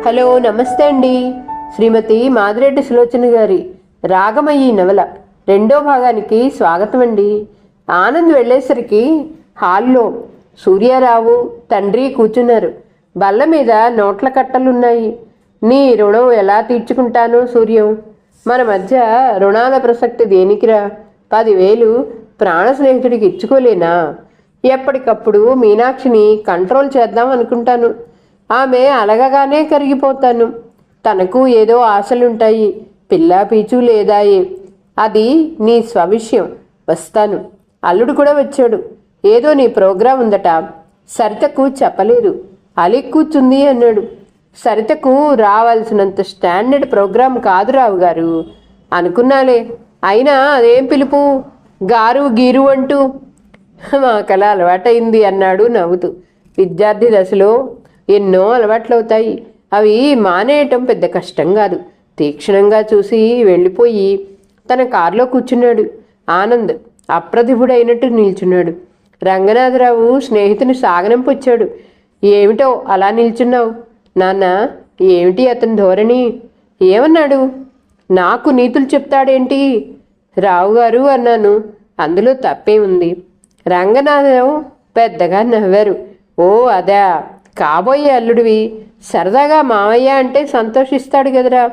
Hello, నమస్తే అండి. శ్రీమతి మాదిరెడ్డి సులోచన గారి రాగమయ్యి నవల రెండో భాగానికి స్వాగతం అండి. ఆనంద్ వెళ్ళేసరికి హాల్లో సూర్యారావు తండ్రి కూర్చున్నారు. బల్ల మీద నోట్ల కట్టలున్నాయి. నీ రుణం ఎలా తీర్చుకుంటాను సూర్యం? మన మధ్య రుణాల ప్రసక్తి దేనికిరా? 10,000 ప్రాణ స్నేహితుడికి ఇచ్చుకోలేనా? ఎప్పటికప్పుడు మీనాక్షిని కంట్రోల్ చేద్దాం అనుకుంటాను. ఆమె అలగగానే కరిగిపోతాను. తనకు ఏదో ఆశలుంటాయి, పిల్లా పీచు లేదాయి. అది నీ స్వవిషయం. వస్తాను. అల్లుడు కూడా వచ్చాడు. ఏదో నీ ప్రోగ్రాం ఉందట. సరితకు చెప్పలేదు. అలి కూర్చుంది అన్నాడు. సరితకు రావాల్సినంత స్టాండర్డ్ ప్రోగ్రాం కాదు రావు గారు. అనుకున్నాలే. అయినా అదేం పిలుపు, గారు గీరు అంటూ. మాకలా అలవాటైంది అన్నాడు నవ్వుతూ. విద్యార్థి దశలో ఎన్నో అలవాట్లవుతాయి. అవి మానేయటం పెద్ద కష్టం కాదు. తీక్షణంగా చూసి వెళ్ళిపోయి తన కారులో కూర్చున్నాడు. ఆనంద్ అప్రతిభుడైనట్టు నిల్చున్నాడు. రంగనాథరావు స్నేహితుని సాగనంపొచ్చాడు. ఏమిటో అలా నిల్చున్నావు నాన్న? ఏమిటి అతని ధోరణి? ఏమన్నాడు? నాకు నీతులు చెప్తాడేంటి? రావుగారు అన్నాను. అందులో తప్పే ఉంది. రంగనాథరావు పెద్దగా నవ్వారు. ఓ అదా, కాబోయే అల్లుడివి. సరదాగా మావయ్య అంటే సంతోషిస్తాడు కదరా.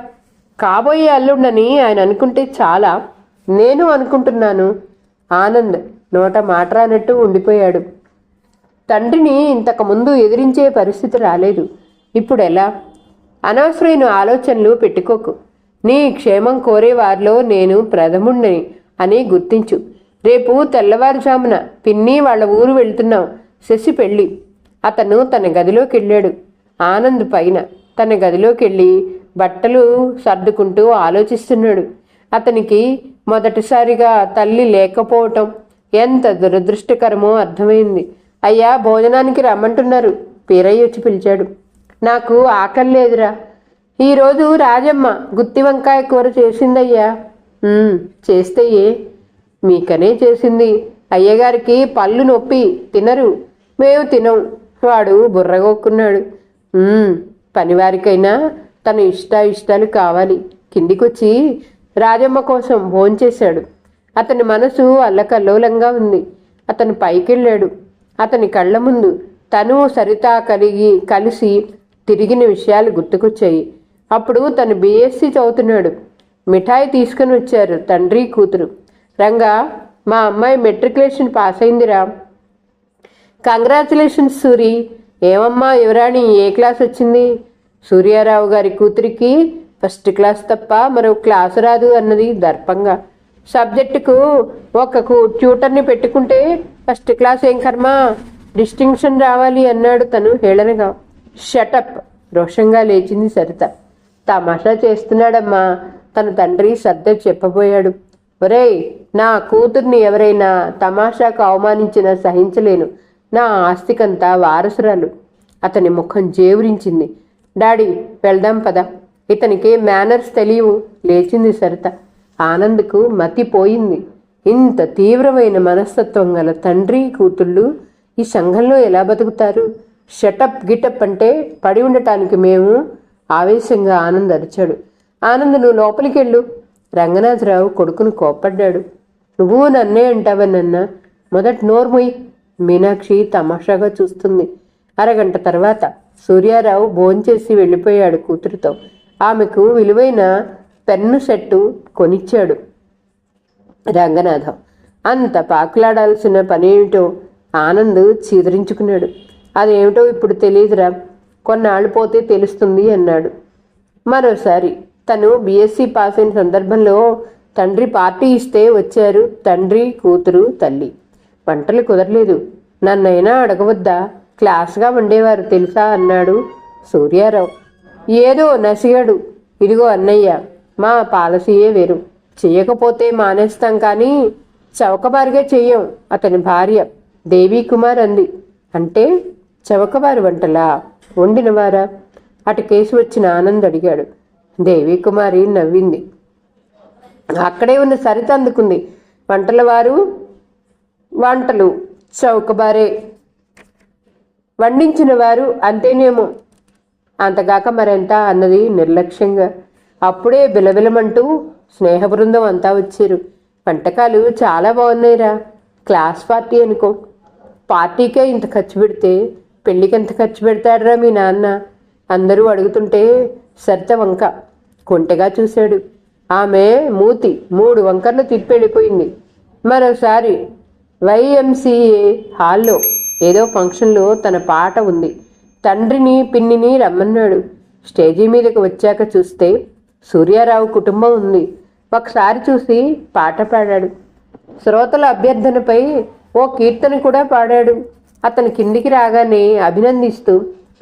కాబోయే అల్లుడని ఆయన అనుకుంటే చాలా. నేను అనుకుంటున్నాను. ఆనంద్ నోట మాట్లాడినట్టు ఉండిపోయాడు. తండ్రిని ఇంతకుముందు ఎదిరించే పరిస్థితి రాలేదు. ఇప్పుడు ఎలా? అనవసరమైన ఆలోచనలు పెట్టుకోకు. నీ క్షేమం కోరే వారిలో నేను ప్రథముణ్ణి అని గుర్తించు. రేపు తెల్లవారుజామున పిన్ని వాళ్ళ ఊరు వెళ్తున్నాం. శశి పెళ్ళి. అతను తన గదిలోకి వెళ్ళాడు. ఆనంద్ పైన తన గదిలోకి వెళ్ళి బట్టలు సర్దుకుంటూ ఆలోచిస్తున్నాడు. అతనికి మొదటిసారిగా తల్లి లేకపోవటం ఎంత దురదృష్టకరమో అర్థమైంది. అయ్యా, భోజనానికి రమ్మంటున్నారు. పీరయ్య వచ్చి పిలిచాడు. నాకు ఆకలి లేదురా. ఈరోజు రాజమ్మ గుత్తి వంకాయ కూర చేసిందయ్యా. చేస్తే ఏ? మీకనే చేసింది. అయ్యగారికి పళ్ళు నొప్పి, తినరు. మేము తినం. వాడు బుర్రగొక్కున్నాడు. పనివారికైనా తన ఇష్టాలు కావాలి. కిందికొచ్చి రాజమ్మ కోసం భోంచేశాడు. అతని మనసు అల్లకల్లోలంగా ఉంది. అతను పైకెళ్ళాడు. అతని కళ్ళ ముందు తను సరిత కలిసి తిరిగిన విషయాలు గుర్తుకొచ్చాయి. అప్పుడు తను బీఎస్సీ చదువుతున్నాడు. మిఠాయి తీసుకుని వచ్చారు తండ్రి కూతురు. రంగా, మా అమ్మాయి మెట్రికులేషన్ పాస్ అయిందిరా. కంగ్రాచులేషన్స్ సూరి. ఏమమ్మా యువరాణి, ఏ క్లాస్ వచ్చింది? సూర్యారావు గారి కూతురికి ఫస్ట్ క్లాస్ తప్ప మరో క్లాసు రాదు అన్నది దర్పంగా. సబ్జెక్టుకు ఒక ట్యూటర్ని పెట్టుకుంటే ఫస్ట్ క్లాస్ ఏం కర్మ, డిస్టింక్షన్ రావాలి అన్నాడు తను హేళనగా. షటప్, రోషంగా లేచింది సరిత. తమాషా చేస్తున్నాడమ్మా, తన తండ్రి సర్ద చెప్పబోయాడు. ఒరేయ్, నా కూతుర్ని ఎవరైనా తమాషాకు అవమానించినా సహించలేను. నా ఆస్తికంతా వారసురాలు. అతని ముఖం జేవురించింది. డాడీ, వెళ్దాం పద. ఇతనికి మేనర్స్ తెలియవు. లేచింది సరిత. ఆనంద్కు మతిపోయింది. ఇంత తీవ్రమైన మనస్తత్వం గల తండ్రి కూతుళ్ళు ఈ సంఘంలో ఎలా బతుకుతారు? షటప్ గిటప్ అంటే పడి ఉండటానికి మేము. ఆవేశంగా ఆనంద్ అరిచాడు. ఆనంద్, నువ్వు లోపలికి వెళ్ళు. రంగనాథరావు కొడుకును కోప్పడ్డాడు. నువ్వు నన్నే అంటావనన్నా? మొదటి నోర్మొయ్. మీనాక్షి తమాషాగా చూస్తుంది. అరగంట తర్వాత సూర్యారావు భోంచేసి వెళ్ళిపోయాడు కూతురుతో. ఆమెకు విలువైన పెన్ను సెట్టు కొనిచ్చాడు రంగనాథం. అంత పాకులాడాల్సిన పనేమిటో ఆనంద్ చీదరించుకున్నాడు. అదేమిటో ఇప్పుడు తెలియదురా, కొన్నాళ్ళు పోతే తెలుస్తుంది అన్నాడు. మరోసారి తను బీఎస్సీ పాస్ అయిన సందర్భంలో తండ్రి పార్టీ ఇస్తే వచ్చారు తండ్రి కూతురు తల్లి. వంటలు కుదరలేదు. నన్నైనా అడగవద్దా? క్లాస్గా వండేవారు తెలుసా అన్నాడు సూర్యారావు. ఏదో నసిగాడు. ఇదిగో అన్నయ్య, మా పాలసీయే వేరు. చెయ్యకపోతే మానేస్తాం కానీ చౌకబారుగా చెయ్యం. అతని భార్య దేవీకుమార్ అంది. అంటే చౌకబారు వంటలా? వండినవారా? అటు కేసు వచ్చిన ఆనంద్ అడిగాడు. దేవీకుమారి నవ్వింది. అక్కడే ఉన్న సరిత అందుకుంది. వంటలు చౌకబారే. వండించిన వారు అంతేనేమో. అంతగాక మరెంత అన్నది నిర్లక్ష్యంగా. అప్పుడే బిలబిలమంటూ స్నేహ బృందం అంతా వచ్చారు. వంటకాలు చాలా బాగున్నాయిరా, క్లాస్ పార్టీ అనుకో. పార్టీకే ఇంత ఖర్చు పెడితే పెళ్ళికి ఎంత ఖర్చు పెడతాడురా మీ నాన్న? అందరూ అడుగుతుంటే సరిత వంక కొంటెగా చూశాడు. ఆమె మూతి 3 వంకర్లు తిప్పి వెళ్ళిపోయింది. మరోసారి వైఎంసీఏ హాల్లో ఏదో ఫంక్షన్లో తన పాట ఉంది. తండ్రిని పిన్నిని రమ్మన్నాడు. స్టేజీ మీదకి వచ్చాక చూస్తే సూర్యారావు కుటుంబం ఉంది. ఒకసారి చూసి పాట పాడాడు. శ్రోతల అభ్యర్థనపై ఓ కీర్తన కూడా పాడాడు. అతను కిందికి రాగానే అభినందిస్తూ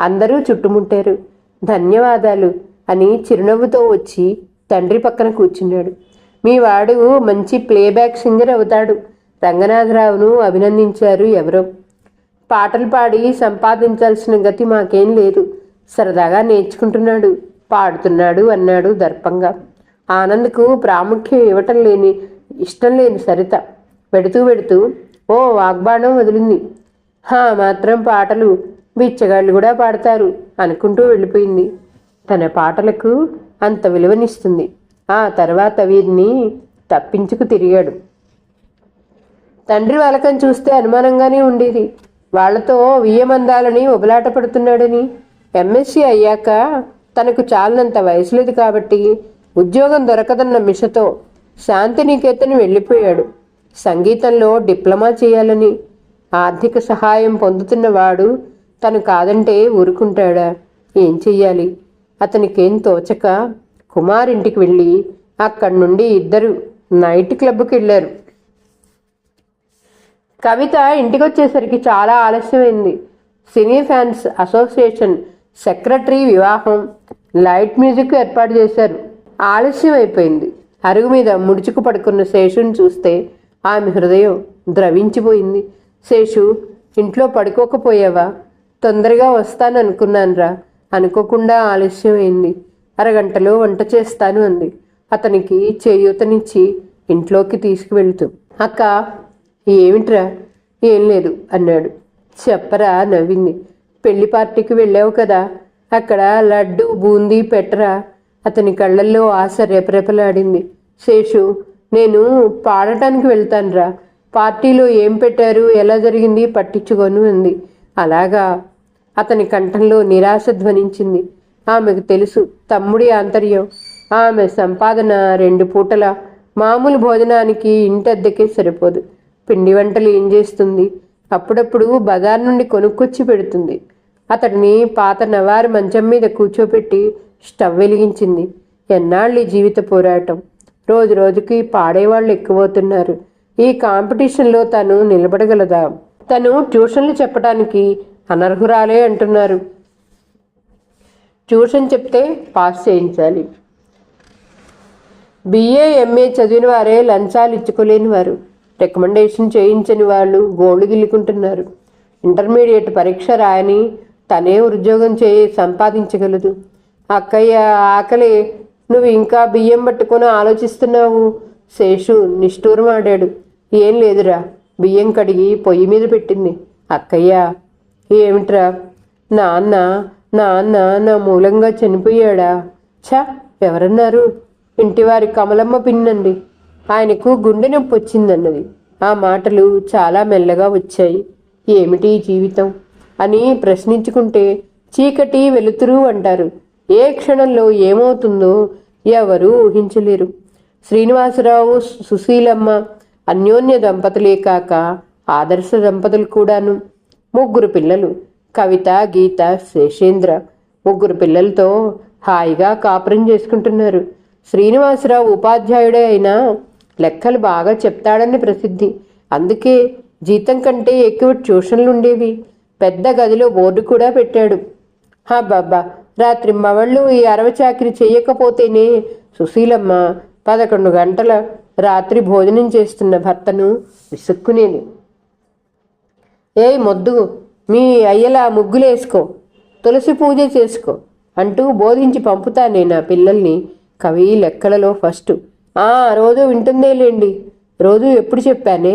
అందరూ చుట్టుముట్టారు. ధన్యవాదాలు అని చిరునవ్వుతో వచ్చి తండ్రి పక్కన కూర్చున్నాడు. మీ వాడు మంచి ప్లేబ్యాక్ సింగర్ అవుతాడు, రంగనాథరావును అభినందించారు ఎవరో. పాటలు పాడి సంపాదించాల్సిన గతి మాకేం లేదు, సరదాగా నేర్చుకుంటున్నాడు, పాడుతున్నాడు అన్నాడు దర్పంగా. ఆనంద్కు ప్రాముఖ్యం ఇష్టం లేని సరిత పెడుతూ ఓ వాగ్బాణం వదిలింది. మాత్రం పాటలు బిచ్చగాళ్ళు కూడా పాడతారు అనుకుంటూ వెళ్ళిపోయింది. తన పాటలకు అంత విలువనిస్తుంది. ఆ తర్వాత వీరిని తప్పించుకు తిరిగాడు. తండ్రి వాళ్ళకని చూస్తే అనుమానంగానే ఉండేది. వాళ్లతో వియ్యమందాలని ఉబలాట పడుతున్నాడని. ఎంఎస్సీ అయ్యాక తనకు చాలినంత వయసు లేదు కాబట్టి ఉద్యోగం దొరకదన్న మిషతో శాంతినికేతన్ వెళ్ళిపోయాడు. సంగీతంలో డిప్లొమా చేయాలని. ఆర్థిక సహాయం పొందుతున్నవాడు తను కాదంటే ఊరుకుంటాడా? ఏం చెయ్యాలి? అతనికేం తోచక కుమారింటికి వెళ్ళి అక్కడి నుండి ఇద్దరు నైట్ క్లబ్కి వెళ్ళారు. కవిత ఇంటికొచ్చేసరికి చాలా ఆలస్యమైంది. సినీ ఫ్యాన్స్ అసోసియేషన్ సెక్రటరీ వివాహం, లైట్ మ్యూజిక్ ఏర్పాటు చేశారు. ఆలస్యం అయిపోయింది. అరుగు మీద ముడుచుకు పడుకున్న శేషుని చూస్తే ఆమె హృదయం ద్రవించిపోయింది. శేషు, ఇంట్లో పడుకోకపోయావా? తొందరగా వస్తాననుకున్నానురా, అనుకోకుండా ఆలస్యం అయింది. అరగంటలో వంట చేస్తాను అంది. అతనికి చేయూతనిచ్చి ఇంట్లోకి తీసుకువెళ్తూ. అక్క, ఏమిట్రా? ఏం లేదు అన్నాడు. చెప్పరా నవ్వింది. పెళ్లి పార్టీకి వెళ్ళావు కదా, అక్కడ లడ్డు బూందీ పెట్టరా? అతని కళ్ళల్లో ఆశ రేపరేపలాడింది. శేషు, నేను పాడటానికి వెళ్తానురా, పార్టీలో ఏం పెట్టారు, ఎలా జరిగింది పట్టించుకోను అంది. అలాగా? అతని కంఠంలో నిరాశ ధ్వనించింది. ఆమెకు తెలుసు తమ్ముడి ఆంతర్యం. ఆమె సంపాదన 2 పూటల మామూలు భోజనానికి ఇంటద్దెకే సరిపోదు. పిండి వంటలు ఏం చేస్తుంది? అప్పుడప్పుడు బజార్ నుండి కొనుక్కొచ్చి పెడుతుంది. అతడిని పాత నవారు మంచం మీద కూర్చోపెట్టి స్టవ్ వెలిగించింది. ఎన్నాళ్ళు ఈ జీవిత పోరాటం? రోజు రోజుకి పాడేవాళ్ళు ఎక్కువవుతున్నారు. ఈ కాంపిటీషన్లో తను నిలబడగలదా? తను ట్యూషన్లు చెప్పడానికి అనర్హురాలే అంటున్నారు. ట్యూషన్ చెప్తే పాస్ చేయించాలి. బిఏ ఎంఏ చదివిన వారే లంచాలు ఇచ్చుకోలేని వారు, రికమెండేషన్ చేయించని వాళ్ళు గోళ్ళు గిల్లుకుంటున్నారు. ఇంటర్మీడియట్ పరీక్ష రాయని తనే ఉద్యోగం సంపాదించగలదు. అక్కయ్య, ఆకలి, నువ్వు ఇంకా బియ్యం పట్టుకొని ఆలోచిస్తున్నావు. శేషు నిష్ఠూరమాడాడు. ఏం లేదురా, బియ్యం కడిగి పొయ్యి మీద పెట్టింది. అక్కయ్య, ఏమిట్రా? నాన్న నా మూలంగా చనిపోయాడా? ఛ, ఎవరన్నారు? ఇంటివారి కమలమ్మ పిన్నండి. ఆయనకు గుండె నొప్పి వచ్చిందన్నది. ఆ మాటలు చాలా మెల్లగా వచ్చాయి. ఏమిటి జీవితం అని ప్రశ్నించుకుంటే చీకటి వెలుతురు అంటారు. ఏ క్షణంలో ఏమవుతుందో ఎవరూ ఊహించలేరు. శ్రీనివాసరావు సుశీలమ్మ అన్యోన్య దంపతులే కాక ఆదర్శ దంపతులు కూడాను. 3 పిల్లలు, కవిత, గీత, శేషేంద్ర. 3 పిల్లలతో హాయిగా కాపురం చేసుకుంటున్నారు. శ్రీనివాసరావు ఉపాధ్యాయుడే అయినా లెక్కలు బాగా చెప్తాడని ప్రసిద్ధి. అందుకే జీతం కంటే ఎక్కువ ట్యూషన్లు ఉండేవి. పెద్ద గదిలో బోర్డు కూడా పెట్టాడు. బాబా, రాత్రి మవళ్ళు ఈ అరవచాకిరి చెయ్యకపోతేనే సుశీలమ్మ 11 గంటల రాత్రి భోజనం చేస్తున్న భర్తను విసుక్కునేది. ఏయ్ మొద్దు, మీ అయ్యలా ముగ్గులేసుకో, తులసి పూజ చేసుకో అంటూ బోధించి పంపుతానే నా పిల్లల్ని. కవి లెక్కలలో ఫస్ట్. రోజు వింటుందేలేండి. రోజు ఎప్పుడు చెప్పానే?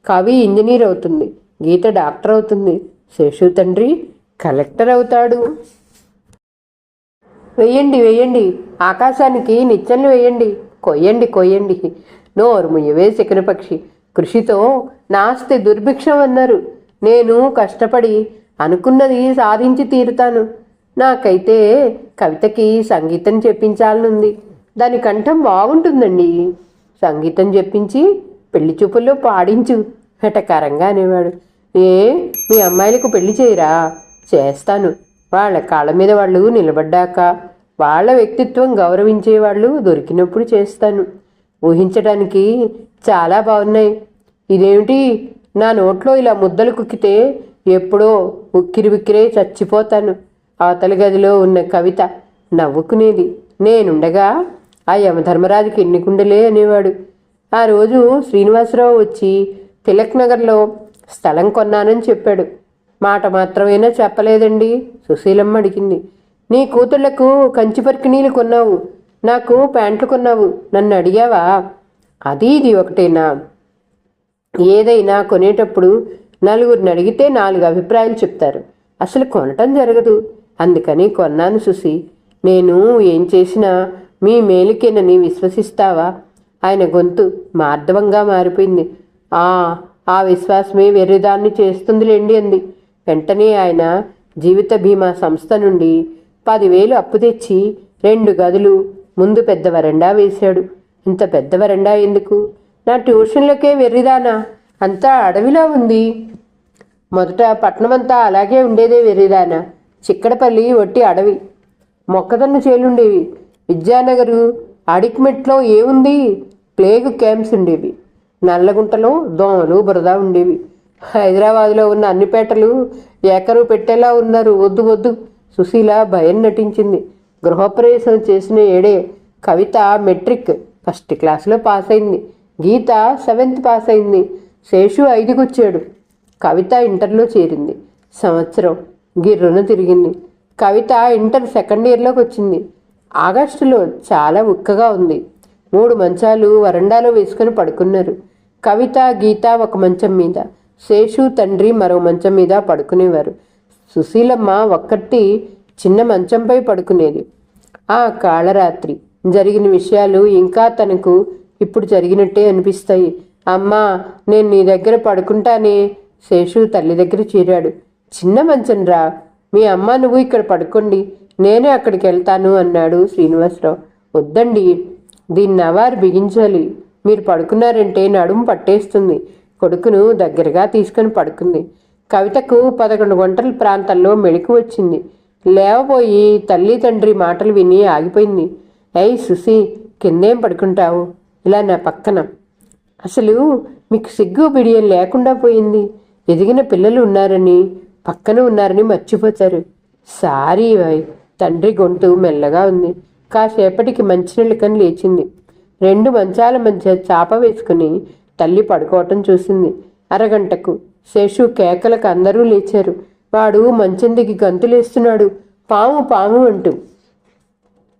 కవి ఇంజనీర్ అవుతుంది, గీత డాక్టర్ అవుతుంది, శేషు తండ్రి కలెక్టర్ అవుతాడు. వెయ్యండి వెయ్యండి, ఆకాశానికి నిచ్చెనలు వేయండి, కొయ్యండి కొయ్యండి. నోరు ముయ్యవే శకునపక్షి, కృషితో నాస్తి దుర్భిక్షం అన్నారు. నేను కష్టపడి అనుకున్నది సాధించి తీరుతాను. నాకైతే కవితకి సంగీతం చెప్పించాలనుంది. దాని కంఠం బాగుంటుందండి. సంగీతం చెప్పించి పెళ్లి చూపుల్లో పాడించు వెటకారంగా అనేవాడు. ఏ మీ అమ్మాయిలకు పెళ్లి చేయరా? చేస్తాను. వాళ్ళ కాళ్ళ మీద వాళ్ళు నిలబడ్డాక, వాళ్ళ వ్యక్తిత్వం గౌరవించేవాళ్ళు దొరికినప్పుడు చేస్తాను. ఊహించడానికి చాలా బాగున్నాయి. ఇదేమిటి, నా నోట్లో ఇలా ముద్దలు కుక్కితే ఎప్పుడో ఉక్కిరి బిక్కిరే చచ్చిపోతాను. అవతలి గదిలో ఉన్న కవిత నవ్వుకునేది. నేనుండగా ఆ యమధర్మరాజుకి ఎన్ని కుండలే అనేవాడు. ఆ రోజు శ్రీనివాసరావు వచ్చి తిలక్ నగర్లో స్థలం కొన్నానని చెప్పాడు. మాట మాత్రమేనా చెప్పలేదండి? సుశీలమ్మ అడిగింది. నీ కూతుళ్లకు కంచి పరికిణీలు కొన్నావు, నాకు ప్యాంట్లు కొన్నావు, నన్ను అడిగావా? అది ఇది ఒకటేనా? ఏదైనా కొనేటప్పుడు నలుగురిని అడిగితే 4 అభిప్రాయాలు చెప్తారు. అసలు కొనటం జరగదు. అందుకని కొన్నాను సుశీ. నేను ఏం చేసినా మీ మేలుకేనని విశ్వసిస్తావా? ఆయన గొంతు మార్దవంగా మారిపోయింది. ఆ విశ్వాసమే వెర్రిదాన్ని చేస్తుందిలేండి అంది. వెంటనే ఆయన జీవిత బీమా సంస్థ నుండి 10,000 అప్పు తెచ్చి 2 గదులు, ముందు పెద్ద వరండా వేశాడు. ఇంత పెద్ద వరండా ఎందుకు? నా ట్యూషన్లకే వెర్రిదానా? అంతా అడవిలా ఉంది. మొదట పట్నమంతా అలాగే ఉండేదే వెర్రిదానా. చిక్కడపల్లి ఒట్టి అడవి, మొక్కదన్న చేలుండేవి. విద్యానగరు అడిక్మెట్లో ఏముంది? ప్లేగు క్యాంప్స్ ఉండేవి. నల్లగుంటలో దోమలు బురద ఉండేవి. హైదరాబాదులో ఉన్న అన్ని పేటలు ఏకరు పెట్టేలా ఉన్నారు. వద్దు వద్దు. సుశీల భయం నటించింది. గృహప్రవేశం చేసిన ఏడే కవిత మెట్రిక్ 1st క్లాసులో పాస్ అయింది. గీత 7th పాస్ అయింది. శేషు 5కి వచ్చాడు. కవిత ఇంటర్లో చేరింది. సంవత్సరం గిర్రున తిరిగింది. కవిత ఇంటర్ 2nd ఇయర్లోకి వచ్చింది. ఆగస్టులో చాలా ఉక్కగా ఉంది. 3 మంచాలు వరండాలో వేసుకుని పడుకున్నారు. కవిత, గీత ఒక మంచం మీద, శేషు తండ్రి మరో మంచం మీద పడుకునేవారు. సుశీలమ్మ ఒక్కటి చిన్న మంచంపై పడుకునేది. ఆ కాళరాత్రి జరిగిన విషయాలు ఇంకా తనకు ఇప్పుడు జరిగినట్టే అనిపిస్తాయి. అమ్మా, నేను నీ దగ్గర పడుకుంటానే. శేషు తల్లి దగ్గర చేరాడు. చిన్న మంచం రా, మీ అమ్మ నువ్వు ఇక్కడ పడుకోండి, నేనే అక్కడికి వెళ్తాను అన్నాడు శ్రీనివాసరావు. వద్దండి, దీన్ని నవారు బిగించాలి. మీరు పడుకున్నారంటే నడుము పట్టేస్తుంది. కొడుకును దగ్గరగా తీసుకొని పడుకుంది. కవితకు 11 గంటల ప్రాంతంలో మెళుకు వచ్చింది. లేవబోయి తల్లి తండ్రి మాటలు విని ఆగిపోయింది. ఏయ్ సుశీ, కిందేం పడుకుంటావు? ఇలా నా పక్కన. అసలు మీకు సిగ్గు బిడియం లేకుండా పోయింది. ఎదిగిన పిల్లలు ఉన్నారని, పక్కన ఉన్నారని మర్చిపోతారు. సారీ వాయ్. తండ్రి గొంతు మెల్లగా ఉంది. కాసేపటికి మంచినీళ్ళ కని లేచింది. 2 మంచాల మధ్య చాప వేసుకుని తల్లి పడుకోవటం చూసింది. అరగంటకు శేషు కేకలకు అందరూ లేచారు. వాడు మంచం దిగి గంతులేస్తున్నాడు. పాము పాము అంటూ.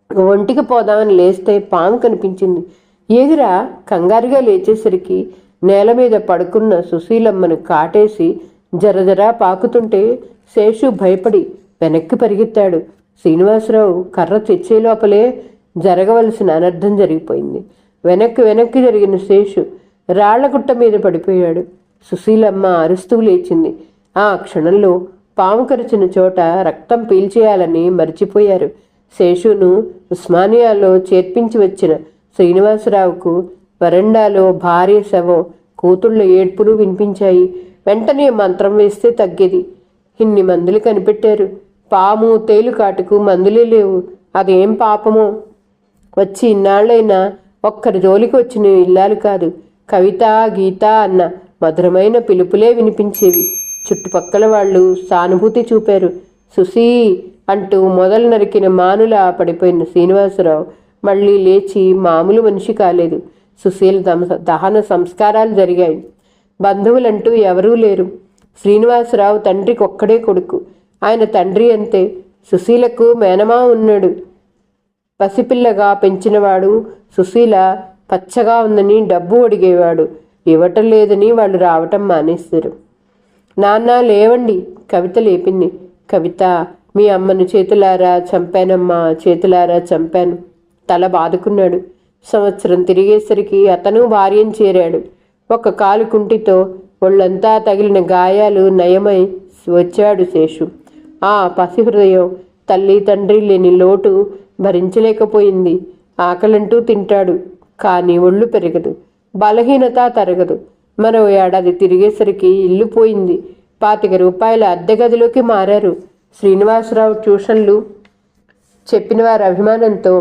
ఒంటికి పోదామని లేస్తే పాము కనిపించింది. ఏదిరా? కంగారుగా లేచేసరికి నేల మీద పడుకున్న సుశీలమ్మను కాటేసి జరజరా పాకుతుంటే శేషు భయపడి వెనక్కి పరిగెత్తాడు. శ్రీనివాసరావు కర్ర తెచ్చే లోపలే జరగవలసిన అనర్థం జరిగిపోయింది. వెనక్కి జరిగిన శేషు రాళ్లగుట్ట మీద పడిపోయాడు. సుశీలమ్మ అరుస్తూ లేచింది. ఆ క్షణంలో పాము కరిచిన చోట రక్తం పీల్చేయాలని మర్చిపోయారు. శేషును ఉస్మానియాలో చేర్పించి వచ్చిన శ్రీనివాసరావుకు వరండాలో భార్య శవం, కూతుళ్ళ ఏడ్పులు వినిపించాయి. వెంటనే మంత్రం వేస్తే తగ్గేది. ఇన్ని మందులు కనిపెట్టారు. పాము తేలు కాటుకు మందులే లేవు. అదేం పాపమో. వచ్చి ఇన్నాళ్ళైనా ఒక్కరి జోలికి వచ్చిన ఇల్లాలు కాదు. కవిత, గీత అన్న మధురమైన పిలుపులే వినిపించేవి. చుట్టుపక్కల వాళ్ళు సానుభూతి చూపారు. సుశీ అంటూ మొదలు నరికిన మానులా పడిపోయిన శ్రీనివాసరావు మళ్ళీ లేచి మామూలు మనిషి కాలేదు. సుశీల దహన సంస్కారాలు జరిగాయి. బంధువులంటూ ఎవరూ లేరు. శ్రీనివాసరావు తండ్రికి ఒక్కడే కొడుకు. ఆయన తండ్రి అంతే. సుశీలకు మేనమా ఉన్నాడు. పసిపిల్లగా పెంచినవాడు. సుశీల పచ్చగా ఉందని డబ్బు అడిగేవాడు. ఇవ్వటం లేదని వాళ్ళు రావటం మానేస్తారు. నాన్న లేవండి. కవిత లేపింది. కవిత, మీ అమ్మను చేతులారా చంపానమ్మా, చేతులారా చంపాను. తల బాదుకున్నాడు. సంవత్సరం తిరిగేసరికి అతను భార్యను చేరాడు. ఒక కాలు కుంటితో ఒళ్ళంతా తగిలిన గాయాలు నయమై వచ్చాడు శేషు. ఆ పసి హృదయం తల్లి తండ్రి లేని లోటు భరించలేకపోయింది. ఆకలంటూ తింటాడు, కానీ ఒళ్ళు పెరగదు, బలహీనత తరగదు. మరో ఏడాది తిరిగేసరికి ఇల్లు పోయింది. 25 రూపాయల అద్దె గదిలోకి మారారు. శ్రీనివాసరావు ట్యూషన్లు చెప్పిన వారి అభిమానంతో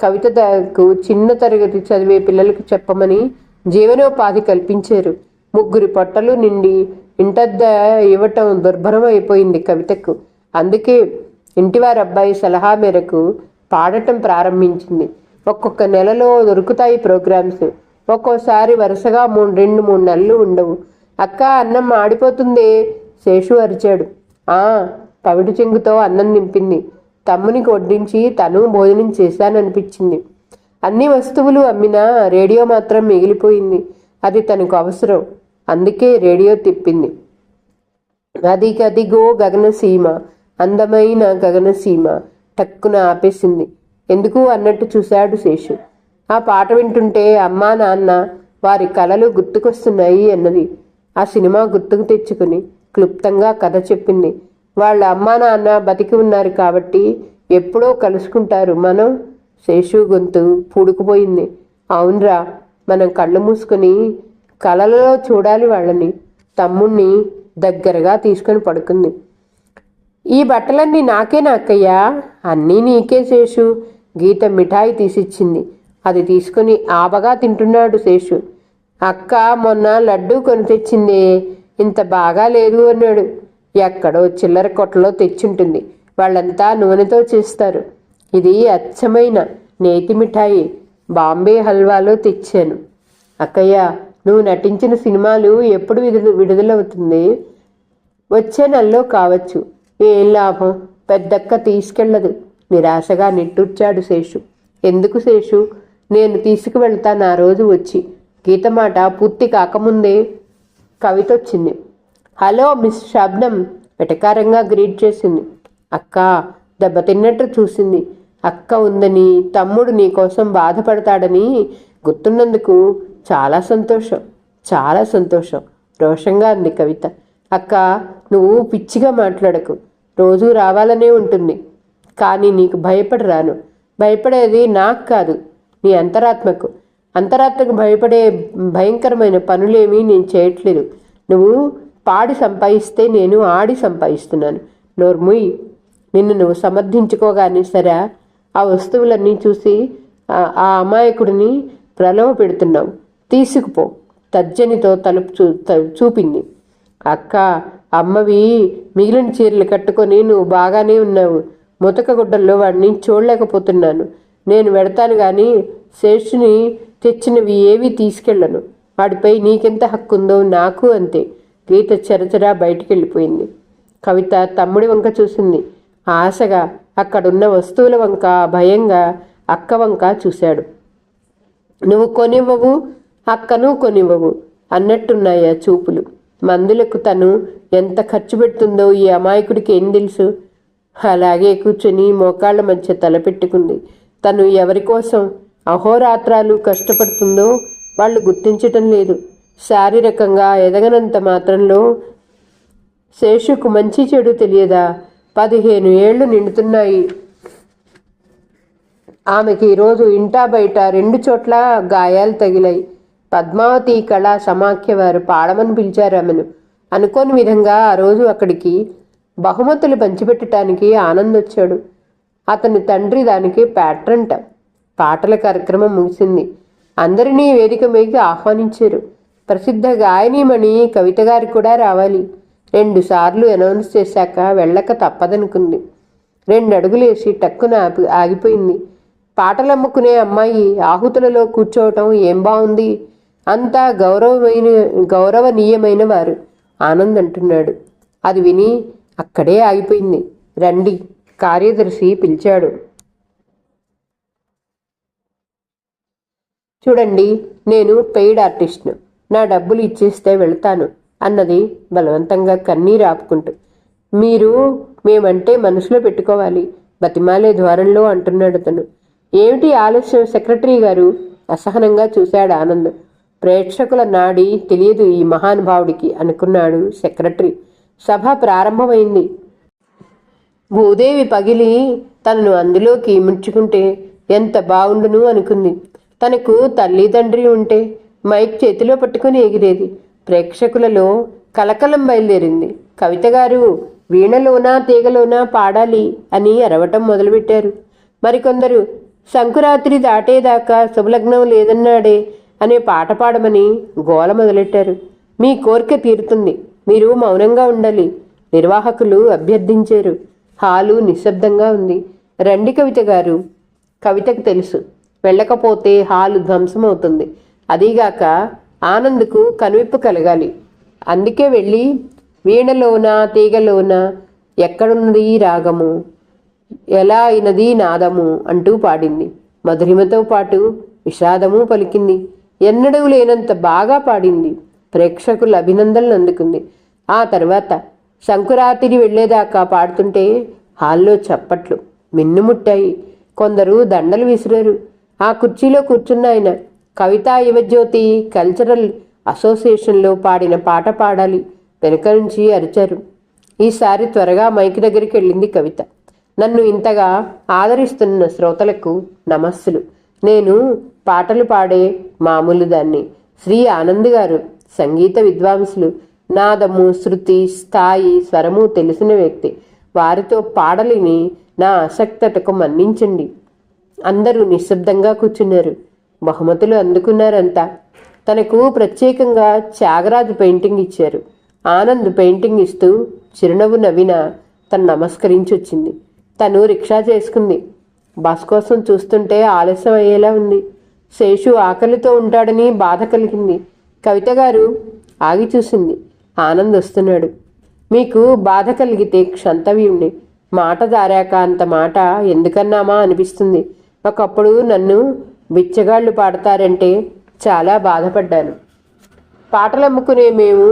కవితకు చిన్న తరగతి చదివే పిల్లలకు చెప్పమని జీవనోపాధి కల్పించారు. 3 పొట్టలు నిండి ఇంటద్ద ఇవ్వటం దుర్భరం అయిపోయింది కవితకు. అందుకే ఇంటివారి అబ్బాయి సలహా మేరకు పాడటం ప్రారంభించింది. ఒక్కొక్క నెలలో దొరుకుతాయి ప్రోగ్రామ్స్. ఒక్కోసారి వరుసగా 2-3 నెలలు ఉండవు. అక్క, అన్నం ఆడిపోతుందే, శేషు అరిచాడు. పవిటి చెంగుతో అన్నం నింపింది. తమ్మునికి వడ్డించి తను భోజనం చేశాననిపించింది. అన్ని వస్తువులు అమ్మినా రేడియో మాత్రం మిగిలిపోయింది. అది తనకు అవసరం. అందుకే రేడియో తిప్పింది. అది గదిగో గగనసీమ, అందమైన గగనసీమ. టక్కున ఆపేసింది. ఎందుకు అన్నట్టు చూశాడు శేషు. ఆ పాట వింటుంటే అమ్మా నాన్న వారి కలలు గుర్తుకొస్తున్నాయి అన్నది. ఆ సినిమా గుర్తుకు తెచ్చుకుని క్లుప్తంగా కథ చెప్పింది. వాళ్ళ అమ్మా నాన్న బతికి ఉన్నారు కాబట్టి ఎప్పుడో కలుసుకుంటారు. మనం శేషు గొంతు పూడుకుపోయింది. అవునరా, మనం కళ్ళు మూసుకొని కలలలో చూడాలి వాళ్ళని. తమ్ముణ్ణి దగ్గరగా తీసుకొని పడుకుంది. ఈ బట్టలన్నీ నాకేనా అక్కయ్యా? అన్నీ నీకే శేషు. గీత మిఠాయి తీసిచ్చింది. అది తీసుకుని ఆబగా తింటున్నాడు శేషు. అక్క మొన్న లడ్డూ కొని తెచ్చిందే, ఇంత బాగా లేదు అన్నాడు. ఎక్కడో చిల్లర కొట్టలో తెచ్చుంటుంది. వాళ్ళంతా నూనెతో చేస్తారు. ఇది అచ్చమైన నేతి మిఠాయి, బాంబే హల్వాలో తెచ్చాను. అక్కయ్య, నువ్వు నటించిన సినిమాలు ఎప్పుడు విడుదలవుతుంది? వచ్చే నెలలో కావచ్చు. ఏం లాభం, పెద్దక్క తీసుకెళ్ళదు. నిరాశగా నిట్టూర్చాడు శేషు. ఎందుకు శేషు? నేను తీసుకువెళ్తాను ఆ రోజు వచ్చి. గీత మాట పూర్తి కాకముందే కవిత వచ్చింది. హలో మిస్ షబ్నం, వెటకారంగా గ్రీట్ చేసింది. అక్క దెబ్బతిన్నట్టు చూసింది. అక్క ఉందని, తమ్ముడు నీ కోసం బాధపడతాడని గుర్తున్నందుకు చాలా సంతోషం, చాలా సంతోషం, రోషంగా అంది కవిత. అక్క, నువ్వు పిచ్చిగా మాట్లాడకు. రోజూ రావాలనే ఉంటుంది, కానీ నీకు భయపడి రాను. భయపడేది నాకు కాదు, నీ అంతరాత్మకు. అంతరాత్మకు భయపడే భయంకరమైన పనులేమీ నేను చేయట్లేదు. నువ్వు పాడి సంపాదిస్తే నేను ఆడి సంపాదిస్తున్నాను. నోర్ముయ్. నిన్ను నువ్వు సమర్థించుకోగానే సరే, ఆ వస్తువులన్నీ చూసి ఆ అమాయకుడిని ప్రలోభ పెడుతున్నావు. తీసుకుపో, తర్జనితో తలుపు చూపింది. అక్క, అమ్మవి మిగిలిన చీరలు కట్టుకొని నువ్వు బాగానే ఉన్నావు. ముతక గుడ్డల్లో వాడిని చూడలేకపోతున్నాను. నేను వెడతాను కానీ శేషుని తెచ్చినవి ఏవీ తీసుకెళ్లను. వాడిపై నీకెంత హక్కుందో నాకు అంతే. గీత చెరచరా బయటికి వెళ్ళిపోయింది. కవిత తమ్ముడి వంక చూసింది. ఆశగా అక్కడున్న వస్తువుల వంక, భయంగా అక్క వంక చూశాడు. నువ్వు కొనివ్వవు, అక్కను కొనివ్వవు అన్నట్టున్నాయా చూపులు. మందులకు తను ఎంత ఖర్చు పెడుతుందో ఈ అమాయకుడికి ఏం తెలుసు? అలాగే కూర్చొని మోకాళ్ళ మధ్య తలపెట్టుకుంది. తను ఎవరి కోసం అహోరాత్రాలు కష్టపడుతుందో వాళ్ళు గుర్తించటం లేదు. శారీరకంగా ఎదగనంత మాత్రంలో శేషుకు మంచి చెడు తెలియదా? 15 ఏళ్ళు నిండుతున్నాయి ఆమెకి. ఈరోజు ఇంటా బయట 2 చోట్ల గాయాలు తగిలాయి. పద్మావతి కళా సమాఖ్య వారు పాడమని పిలిచారు ఆమెను. అనుకోని విధంగా ఆ రోజు అక్కడికి బహుమతులు పంచిపెట్టడానికి ఆనంద్ వచ్చాడు. అతని తండ్రి దానికి ప్యాట్రంట. పాటల కార్యక్రమం ముగిసింది. అందరినీ వేదిక మీదకి ఆహ్వానించారు. ప్రసిద్ధ గాయనీమణి కవిత గారు కూడా రావాలి. 2 సార్లు అనౌన్స్ చేశాక వెళ్ళక తప్పదనుకుంది. 2 అడుగులేసి టక్కున ఆగిపోయింది. పాటలమ్ముకునే అమ్మాయి ఆహుతులలో కూర్చోవటం ఏం బాగుంది? అంతా గౌరవనీయమైన వారు, ఆనంద్ అంటున్నాడు. అది విని అక్కడే ఆగిపోయింది. రండి, కార్యదర్శి పిలిచాడు. చూడండి, నేను పెయిడ్ ఆర్టిస్ట్ను. నా డబ్బులు ఇచ్చేస్తే వెళ్తాను అన్నది బలవంతంగా కన్నీరు ఆపుకుంటూ. మీరు మేమంటే మనసులో పెట్టుకోవాలి, బతిమాలే ధోరణిలో అంటున్నాడు అతను. ఏమిటి ఆలస్యం సెక్రటరీ గారు? అసహనంగా చూశాడు ఆనంద్. ప్రేక్షకుల నాడి తెలియదు ఈ మహానుభావుడికి అనుకున్నాడు సెక్రటరీ. సభ ప్రారంభమైంది. భూదేవి పగిలి తనను అందులోకి ముంచుకుంటే ఎంత బాగుండును అనుకుంది. తనకు తల్లి తండ్రి ఉంటే మైక్ చేతిలో పట్టుకుని ఎగిరేది. ప్రేక్షకులలో కలకలం బయలుదేరింది. కవిత గారు వీణలోనా తీగలోనా పాడాలి అని అరవటం మొదలుపెట్టారు. మరికొందరు సంకురాత్రి దాటేదాకా శుభలగ్నం లేదన్నాడే అనే పాట పాడమని గోల మొదలెట్టారు. మీ కోరిక తీరుతుంది, మీరు మౌనంగా ఉండాలి నిర్వాహకులు అభ్యర్థించారు. హాలు నిశ్శబ్దంగా ఉంది. రండి కవిత గారు. కవితకు తెలుసు, వెళ్ళకపోతే హాలు ధ్వంసమవుతుంది. అదీగాక ఆనంద్కు కనువిప్పు కలగాలి. అందుకే వెళ్ళి వీణలోన తీగలోన ఎక్కడున్నది రాగము, ఎలా అయినది నాదము అంటూ పాడింది. మధురిమతో పాటు విషాదము పలికింది. ఎన్నడూ లేనంత బాగా పాడింది. ప్రేక్షకుల అభినందనలు అందుకుంది. ఆ తర్వాత సంకురాతిరి వెళ్లేదాకా పాడుతుంటే హాల్లో చప్పట్లు మిన్నుముట్టాయి. కొందరు దండలు విసిరారు. ఆ కుర్చీలో కూర్చున్న ఆయన కవితా యువజ్యోతి కల్చరల్ అసోసియేషన్లో పాడిన పాట పాడాలి వెనుక నుంచి అరిచారు. ఈసారి త్వరగా మైక్ దగ్గరికి వెళ్ళింది కవిత. నన్ను ఇంతగా ఆదరిస్తున్న శ్రోతలకు నమస్సులు. నేను పాటలు పాడే మామూలు దాన్ని. శ్రీ ఆనంద్ గారు సంగీత విద్వాంసులు. నాదము, శృతి, స్థాయి, స్వరము తెలిసిన వ్యక్తి. వారితో పాడలిని నా ఆసక్తతకు మన్నించండి. అందరూ నిశ్శబ్దంగా కూర్చున్నారు. బహుమతులు అందుకున్నారంతా. తనకు ప్రత్యేకంగా త్యాగరాజు పెయింటింగ్ ఇచ్చారు. ఆనంద్ పెయింటింగ్ ఇస్తూ చిరునవ్వు నవ్విన తను నమస్కరించొచ్చింది. తను రిక్షా చేసుకుంది. బస్ కోసం చూస్తుంటే ఆలస్యం అయ్యేలా ఉంది. శేషు ఆకలితో ఉంటాడని బాధ కలిగింది. కవిత గారు ఆగి చూసింది. ఆనంద్ వస్తున్నాడు. మీకు బాధ కలిగితే క్షంతవ్యుణ్ణి. మాట జారాక అంత మాట ఎందుకన్నామా అనిపిస్తుంది. ఒకప్పుడు నన్ను బిచ్చగాళ్ళు పాడతారంటే చాలా బాధపడ్డాను. పాటలు అమ్ముకునే మేము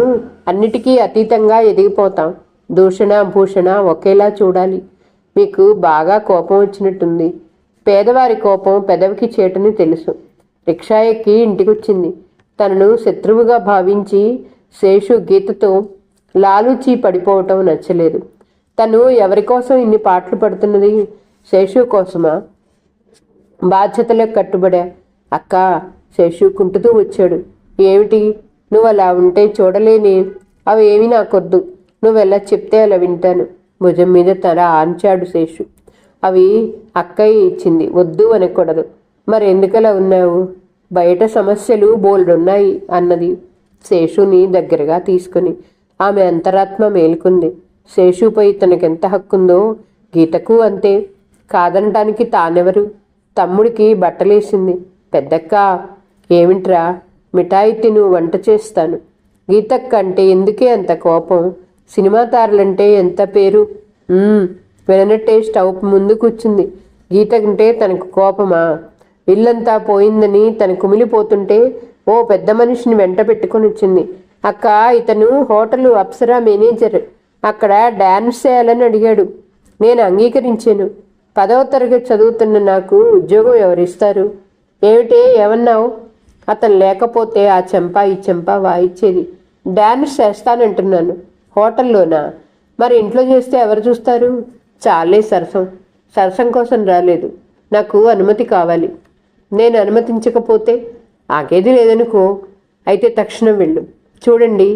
అన్నిటికీ అతీతంగా ఎదిగిపోతాం. దూషణ భూషణ ఒకేలా చూడాలి. మీకు బాగా కోపం వచ్చినట్టుంది. పేదవారి కోపం పెదవికి చేటని తెలుసు. రిక్షా ఎక్కి ఇంటికొచ్చింది. తనను శత్రువుగా భావించి శేషు గీతతో లాలూచి పడిపోవటం నచ్చలేదు. తను ఎవరి కోసం ఇన్ని పాటలు పడుతున్నది? శేషు కోసమా? బాధ్యతలకు కట్టుబడా? అక్క, శేషు కుంటుతూ వచ్చాడు. ఏమిటి? నువ్వు అలా ఉంటే చూడలేని. అవి ఏమీ నాకొద్దు. నువ్వెలా చెప్తే అలా వింటాను. భుజం మీద తల ఆంచాడు శేషు. అవి అక్కయ్య ఇచ్చింది, వద్దు అనకూడదు. మరెందుకలా ఉన్నావు? బయట సమస్యలు బోల్డున్నాయి అన్నది శేషుని దగ్గరగా తీసుకుని. ఆమె అంతరాత్మ మేలుకుంది. శేషుపై తనకెంత హక్కుందో గీతకు అంతే. కాదనటానికి తానెవరు? తమ్ముడికి బట్టలేసింది. పెద్దక్క, ఏమిట్రా? మిఠాయి తిను, వంట చేస్తాను. గీతక్క అంటే ఎందుకే అంత కోపం? సినిమా తారలంటే ఎంత పేరు. విననట్టే స్టవ్ ముందు కూర్చుంది. గీతకంటే తనకు కోపమా? ఇల్లంతా పోయిందని తను కుమిలిపోతుంటే ఓ పెద్ద మనిషిని వెంట పెట్టుకొని వచ్చింది. అక్క, ఇతను హోటలు అప్సరా మేనేజర్. అక్కడ డాన్స్ చేయాలని అడిగాడు. నేను అంగీకరించాను. 10వ తరగతి చదువుతున్న నాకు ఉద్యోగం ఎవరిస్తారు? ఏమిటే, ఏమన్నావు? అతను లేకపోతే ఆ చెంప ఈ చెంప వాయిచ్చేది. డాన్స్ చేస్తానంటున్నాను. హోటల్లోనా? మరి ఇంట్లో చేస్తే ఎవరు చూస్తారు? చాలే సరసం. సరసం కోసం రాలేదు. నాకు అనుమతి కావాలి. నేను అనుమతించకపోతే ఆగేది లేదనుకో. అయితే తక్షణం వెళ్ళు. చూడండి,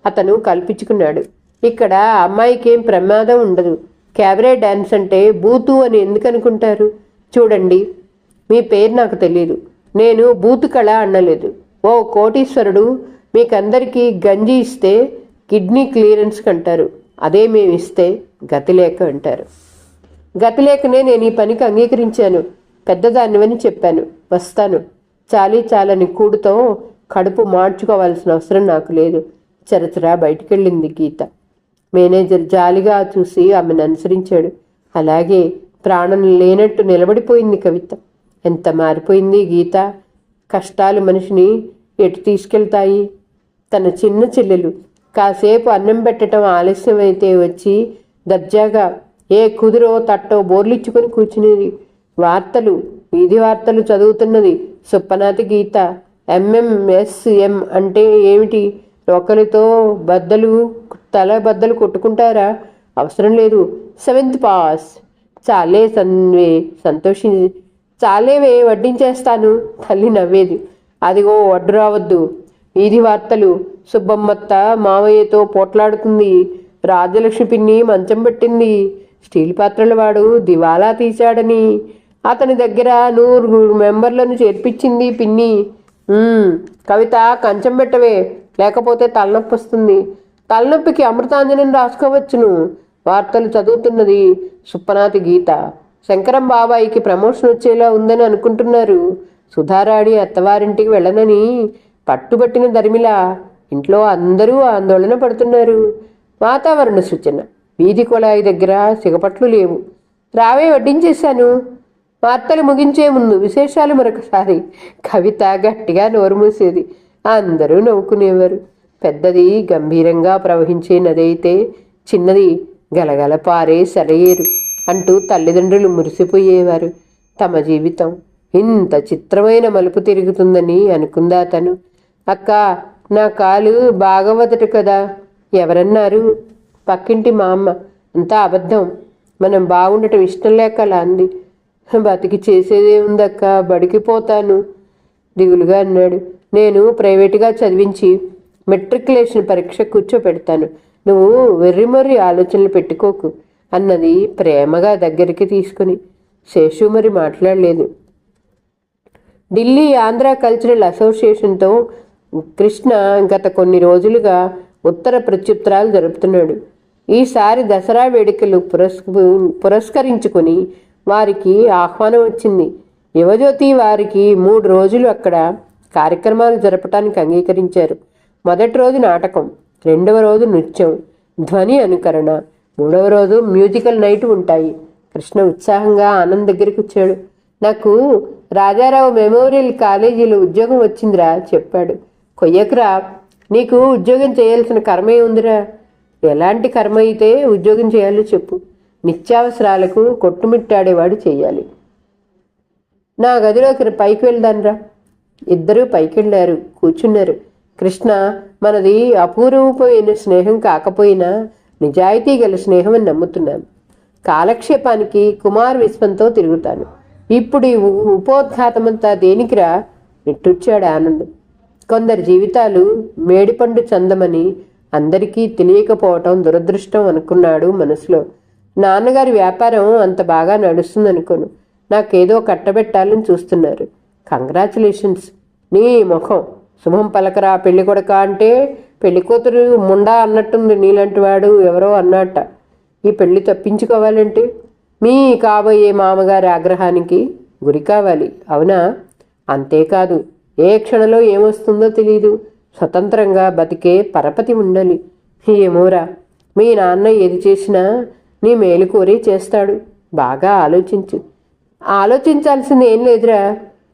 అతను కల్పించుకున్నాడు. ఇక్కడ అమ్మాయికేం ప్రమాదం ఉండదు. క్యాబరే డాన్స్ అంటే బూతు అని ఎందుకు అనుకుంటారు? చూడండి, మీ పేరు నాకు తెలియదు. నేను బూతు కళ అనలేదు. ఓ కోటీశ్వరుడు మీకందరికీ గంజి ఇస్తే కిడ్నీ క్లియరెన్స్ కంటారు. అదే మేమిస్తే గతిలేక అంటారు. గతిలేకనే నేను ఈ పనికి అంగీకరించాను. పెద్దదానివని చెప్పాను. వస్తాను. చాలని కూడుతో కడుపు మార్చుకోవాల్సిన అవసరం నాకు లేదు. చరచరా బయటికెళ్ళింది గీత. మేనేజర్ జాలిగా చూసి ఆమెను అనుసరించాడు. అలాగే ప్రాణం లేనట్టు నిలబడిపోయింది కవిత. ఎంత మారిపోయింది గీత. కష్టాలు మనిషిని ఎటు తీసుకెళ్తాయి? తన చిన్న చెల్లెలు కాసేపు అన్నం పెట్టడం ఆలస్యమైతే వచ్చి దర్జాగా ఏ కుదురో తట్టో బోర్లిచ్చుకొని కూర్చునేది. వార్తలు, వీధి వార్తలు చదువుతున్నది సుప్పనాతి గీత. ఎంఎంఎస్ఎం అంటే ఏమిటి? రోకలితో తల బద్దలు కొట్టుకుంటారా? అవసరం లేదు. 7th pass. చాలే సంతోషి చాలేవే, వడ్డించేస్తాను. తల్లి నవ్వేది. అదిగో వడ్డు రావద్దు. వీధి వార్తలు. సుబ్బమ్మత్త మావయ్యతో పోట్లాడుతుంది. రాజలక్ష్మి పిన్ని మంచం పెట్టింది. స్టీల్ పాత్రల వాడు దివాలా తీశాడని. అతని దగ్గర 100 మెంబర్లను చేర్పించింది పిన్ని. కవిత, కంచం పెట్టవే, లేకపోతే తలనొప్పి వస్తుంది. తలనొప్పికి అమృతాంజనం రాసుకోవచ్చును. వార్తలు చదువుతున్నది సుప్పనాతి గీత. శంకరం బాబాయికి ప్రమోషన్ వచ్చేలా ఉందని అనుకుంటున్నారు. సుధారాణి అత్తవారింటికి వెళ్ళనని పట్టుబట్టిన దరిమిలా ఇంట్లో అందరూ ఆందోళన పడుతున్నారు. వాతావరణ సూచన. వీధి కొళాయి దగ్గర సిగపట్లు లేవు. రావే, వడ్డించేశాను. వార్తలు ముగించే ముందు విశేషాలు మరొకసారి. కవిత గట్టిగా నోరు మూసేది. అందరూ నవ్వుకునేవారు. పెద్దది గంభీరంగా ప్రవహించే నది అయితే, చిన్నది గలగల పారే సెలయేరు అంటూ తల్లిదండ్రులు మురిసిపోయేవారు. తమ జీవితం ఇంత చిత్రమైన మలుపు తిరుగుతుందని అనుకుందా తను. అక్క, నా కాలు బాగవదట కదా. ఎవరన్నారు? పక్కింటి మా అమ్మ. అంతా అబద్ధం. మనం బాగుండటం ఇష్టం లేక అలా అంది. బతికి చేసేదేముందక్క, బడికిపోతాను దిగులుగా అన్నాడు. నేను ప్రైవేటుగా చదివించి మెట్రికులేషన్ పరీక్ష కూర్చోపెడతాను. నువ్వు వెర్రిమర్రి ఆలోచనలు పెట్టుకోకు అన్నది ప్రేమగా దగ్గరికి తీసుకుని. శేషు మరి మాట్లాడలేదు. ఢిల్లీ ఆంధ్ర కల్చరల్ అసోసియేషన్తో కృష్ణ గత కొన్ని రోజులుగా ఉత్తర ప్రత్యుత్తరాలు జరుపుతున్నాడు. ఈసారి దసరా వేడుకలు పురస్కరించుకొని వారికి ఆహ్వానం వచ్చింది. యువజ్యోతి వారికి 3 రోజులు అక్కడ కార్యక్రమాలు జరపటానికి అంగీకరించారు. మొదటి రోజు నాటకం, 2వ రోజు నృత్యం, ధ్వని అనుకరణ, 3వ రోజు మ్యూజికల్ నైట్ ఉంటాయి. కృష్ణ ఉత్సాహంగా ఆనంద్ దగ్గరికి వచ్చాడు. నాకు రాజారావు మెమోరియల్ కాలేజీలో ఉద్యోగం వచ్చిందిరా చెప్పాడు. కొయ్యకురా, నీకు ఉద్యోగం చేయాల్సిన కర్మే ఉందిరా. ఎలాంటి కర్మ అయితే ఉద్యోగం చేయాలో చెప్పు. నిత్యావసరాలకు కొట్టుమిట్టాడేవాడు చెయ్యాలి. నా గదిలోకి పైకి వెళ్దాన్రా. ఇద్దరూ పైకి వెళ్ళారు, కూర్చున్నారు. కృష్ణ, మనది అపూర్వమైన స్నేహం కాకపోయినా నిజాయితీ గల స్నేహం అని నమ్ముతున్నాను. కాలక్షేపానికి కుమార్ విశ్వంతో తిరుగుతాను. ఇప్పుడు ఈ ఉపోద్ఘాతమంతా దేనికిరా నిట్టూర్చాడు ఆనంద్. కొందరి జీవితాలు మేడిపండు చందమని అందరికీ తెలియకపోవటం దురదృష్టం అనుకున్నాడు మనసులో. నాన్నగారి వ్యాపారం అంత బాగా నడుస్తుందనుకోను. నాకేదో కట్టబెట్టాలని చూస్తున్నారు. కంగ్రాచులేషన్స్. నీ ముఖం శుభం పలకరా పెళ్లి కొడక అంటే పెళ్లి కూతురు ముండా అన్నట్టుంది. నీలాంటి వాడు ఎవరో అన్నట్ట. ఈ పెళ్లి తప్పించుకోవాలంటే మీ కాబోయే మామగారి ఆగ్రహానికి గురి కావాలి, అవునా? అంతేకాదు, ఏ క్షణంలో ఏమొస్తుందో తెలీదు. స్వతంత్రంగా బతికే పరపతి ఉండాలి. ఏమోరా, మీ నాన్న ఏది చేసినా నీ మేలు కోరి చేస్తాడు. బాగా ఆలోచించు. ఆలోచించాల్సింది ఏం లేదురా.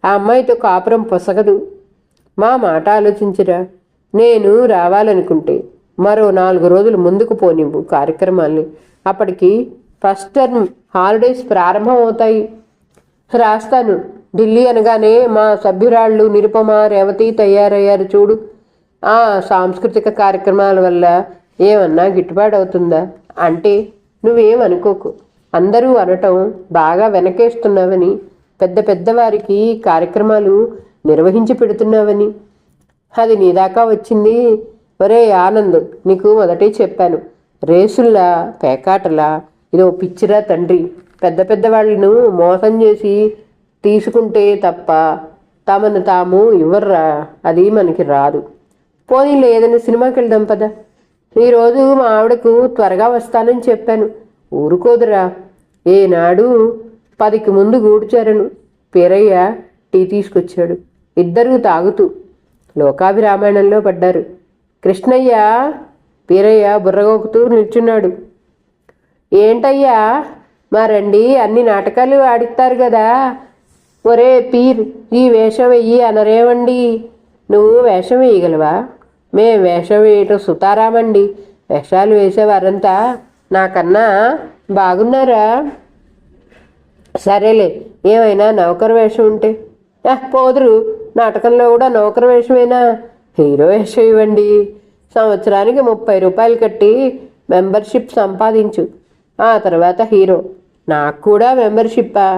ఆ అమ్మాయితో కాపురం పొసగదు. మా మాట ఆలోచించురా. నేను రావాలనుకుంటే మరో 4 రోజులు ముందుకు పోనివ్వు కార్యక్రమాల్ని. అప్పటికి ఫస్ట్ టర్మ్ హాలిడేస్ ప్రారంభం అవుతాయి. రాస్తాను. ఢిల్లీ అనగానే మా సభ్యురాళ్ళు నిరుపమ, రేవతి తయారయ్యారు చూడు. ఆ సాంస్కృతిక కార్యక్రమాల వల్ల ఏమన్నా గిట్టుబాటు అవుతుందా అంటే నువ్వేమనుకోకు. అందరూ అనటం బాగా వెనకేస్తున్నావని, పెద్దవారికి కార్యక్రమాలు నిర్వహించి పెడుతున్నావని. అది నీ దాకా వచ్చింది. ఒరే ఆనంద్, నీకు మొదటే చెప్పాను. రేసుల్లా పేకాటలా ఇదో పిచ్చిరా తండ్రి. పెద్ద వాళ్ళను మోసం చేసి తీసుకుంటే తప్ప తమను తాము ఇవ్వర్రా. అది మనకి రాదు. పోనీలో ఏదైనా సినిమాకి వెళ్దాం పద. ఈరోజు మా ఆవిడకు త్వరగా వస్తానని చెప్పాను. ఊరుకోదురా. ఏనాడు 10కి ముందు గూడ్చారను. పేరయ్య టీ తీసుకొచ్చాడు. ఇద్దరూ తాగుతూ లోకాభిరామాయణంలో పడ్డారు. కృష్ణయ్య పేరయ్య బుర్రగోకుతూ నిల్చున్నాడు. ఏంటయ్యా మరండి, అన్ని నాటకాలు ఆడిస్తారు కదా. ఒరే పీర్, ఈ వేషం వెయ్యి అనరేమండి. నువ్వు వేషం వేయగలవా? మేం వేషం వేయటం సుతారామండి. వేషాలు వేసేవారంతా నాకన్నా బాగున్నారా? సరేలే, ఏమైనా నౌకరు వేషం ఉంటే. పోదురు, నాటకంలో కూడా నౌకరు వేషమేనా? హీరో వేషం ఇవ్వండి. సంవత్సరానికి 30 రూపాయలు కట్టి మెంబర్షిప్ సంపాదించు, ఆ తర్వాత హీరో. నాకు కూడా మెంబర్షిప్పా?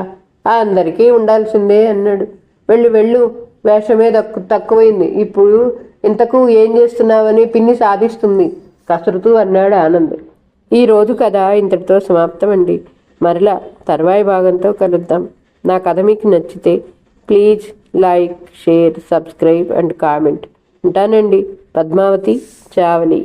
అందరికీ ఉండాల్సిందే అన్నాడు. వెళ్ళు వెళ్ళు, వేషమే తక్కువైంది. ఇప్పుడు ఇంతకు ఏం చేస్తున్నావని పిన్ని సాధిస్తుంది కసురుతూ అన్నాడు ఆనంద్. ఈరోజు కథ ఇంతటితో సమాప్తం అండి. మరలా తర్వాయి భాగంతో కలుద్దాం. నా కథ మీకు నచ్చితే please like, share, subscribe and comment. ఉంటానండి. పద్మావతి చావలి.